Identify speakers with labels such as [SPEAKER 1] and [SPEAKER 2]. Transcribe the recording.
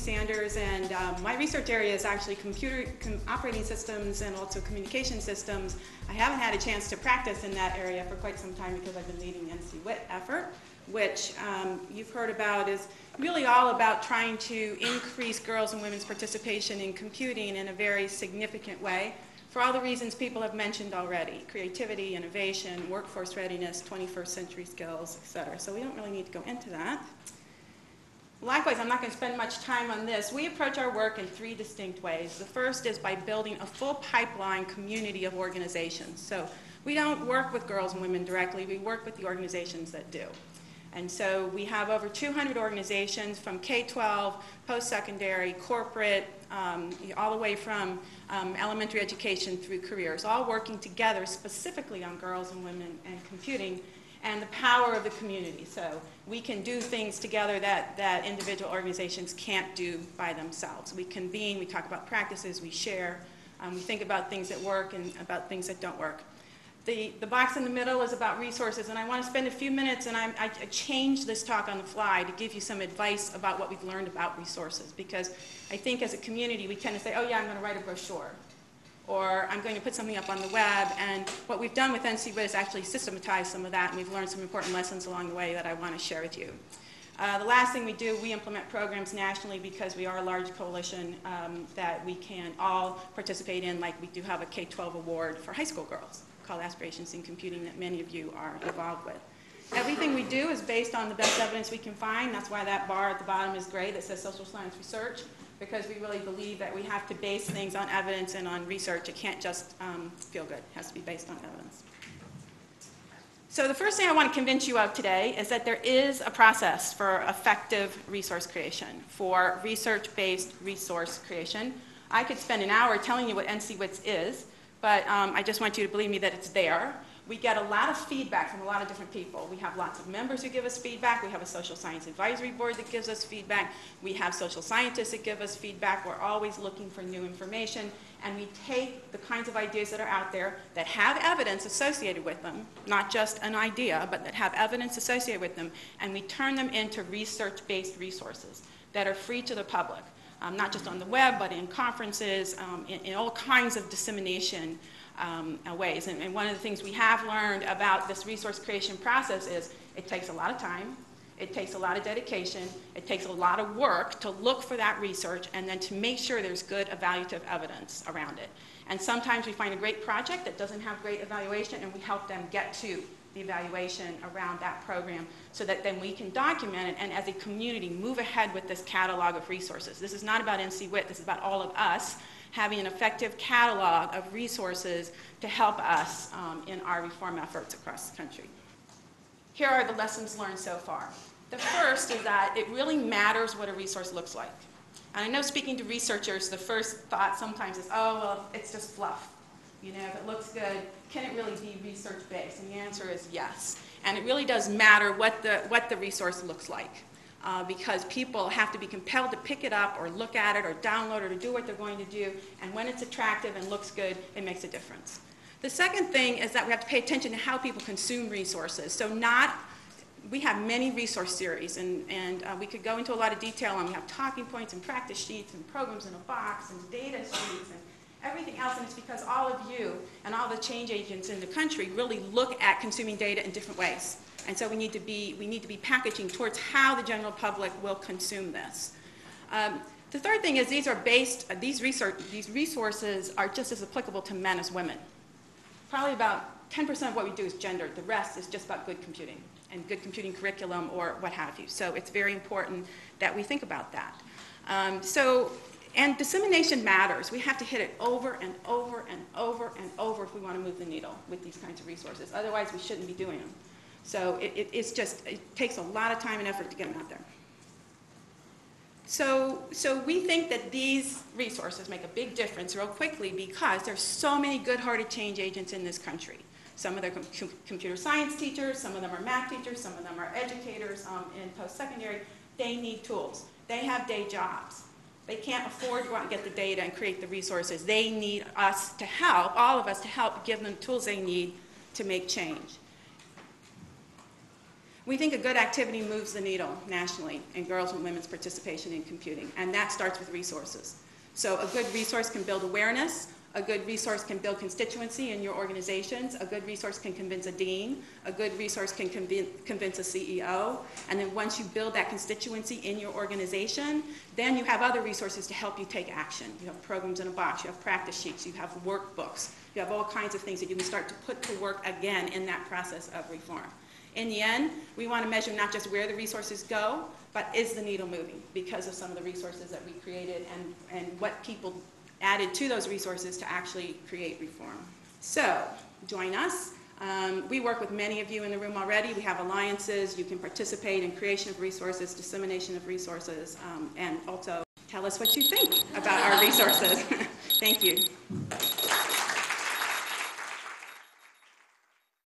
[SPEAKER 1] LucySanders, and my research area is actually computer operating systems and also communication systems. I haven't had a chance to practice in that area for quite some time because I've been leading the NC-WIT effort, which you've heard about is really all about trying to increase girls' and women's participation in computing in a very significant way for all the reasons people have mentioned already: creativity, innovation, workforce readiness, 21st century skills, etc. So we don't really need to go into that. Likewise, I'm not going to spend much time on this. We approach our work in three distinct ways. The first is by building a full pipeline community of organizations. So we don't work with girls and women directly, we work with the organizations that do. And so we have over 200 organizations from K-12, post-secondary, corporate, all the way from elementary education through careers, all working together specifically on girls and women and computing and the power of the community. So we can do things together that individual organizations can't do by themselves. We convene, we talk about practices, we share, we think about things that work and about things that don't work. The box in the middle is about resources, and I want to spend a few minutes, and I changed this talk on the fly to give you some advice about what we've learned about resources, because I think as a community we tend to say, oh yeah, I'm going to write a brochure, or I'm going to put something up on the web, and what we've done with NC-WIT is actually systematize some of that, and we've learned some important lessons along the way that I want to share with you. The last thing we do, we implement programs nationally because we are a large coalition that we can all participate in, like we do have a K-12 award for high school girls called Aspirations in Computing that many of you are involved with. Everything we do is based on the best evidence we can find. That's why that bar at the bottom is gray that says social science research, because we really believe that we have to base things on evidence and on research. It can't just feel good. It has to be based on evidence. So the first thing I want to convince you of today is that there is a process for effective resource creation, for research-based resource creation. I could spend an hour telling you what NC-WITS is, but I just want you to believe me that it's there. We get a lot of feedback from a lot of different people. We have lots of members who give us feedback. We have a social science advisory board that gives us feedback. We have social scientists that give us feedback. We're always looking for new information. And we take the kinds of ideas that are out there that have evidence associated with them, not just an idea, but that have evidence associated with them, and we turn them into research-based resources that are free to the public. Not just on the web, but in conferences, in all kinds of dissemination ways. And one of the things we have learned about this resource creation process is it takes a lot of time, it takes a lot of dedication, it takes a lot of work to look for that research and then to make sure there's good evaluative evidence around it. And sometimes we find a great project that doesn't have great evaluation and we help them get to the evaluation around that program so that then we can document it and as a community move ahead with this catalog of resources. This is not about NC-WIT, this is about all of us having an effective catalog of resources to help us in our reform efforts across the country. Here are the lessons learned so far. The first is that it really matters what a resource looks like. And I know speaking to researchers, the first thought sometimes is, oh, well, it's just fluff. You know, if it looks good, can it really be research-based? And the answer is yes. And it really does matter what the resource looks like because people have to be compelled to pick it up or look at it or download it or do what they're going to do. And when it's attractive and looks good, it makes a difference. The second thing is that we have to pay attention to how people consume resources. So we have many resource series, and we could go into a lot of detail on. We have talking points and practice sheets and programs in a box and data sheets and everything else, and it's because all of you and all the change agents in the country really look at consuming data in different ways. And so we need to be packaging towards how the general public will consume this. The third thing is these resources are just as applicable to men as women. Probably about 10% of what we do is gendered. The rest is just about good computing and good computing curriculum or what have you. So it's very important that we think about that. And dissemination matters. We have to hit it over and over and over and over if we want to move the needle with these kinds of resources. Otherwise, we shouldn't be doing them. So it takes a lot of time and effort to get them out there. So we think that these resources make a big difference real quickly because there's so many good-hearted change agents in this country. Some of them are computer science teachers, some of them are math teachers, some of them are educators in post-secondary. They need tools. They have day jobs. They can't afford to go out and get the data and create the resources. They need us to help, all of us to help give them the tools they need to make change. We think a good activity moves the needle nationally in girls and women's participation in computing, and that starts with resources. So a good resource can build awareness, a good resource can build constituency in your organizations, a good resource can convince a dean, a good resource can convince a CEO, and then once you build that constituency in your organization, then you have other resources to help you take action. You have programs in a box, you have practice sheets, you have workbooks, you have all kinds of things that you can start to put to work again in that process of reform. In the end, we want to measure not just where the resources go, but is the needle moving because of some of the resources that we created and what people added to those resources to actually create reform. So, join us. We work with many of you in the room already. We have alliances. You can participate in creation of resources, dissemination of resources, and also tell us what you think about our resources. Thank you.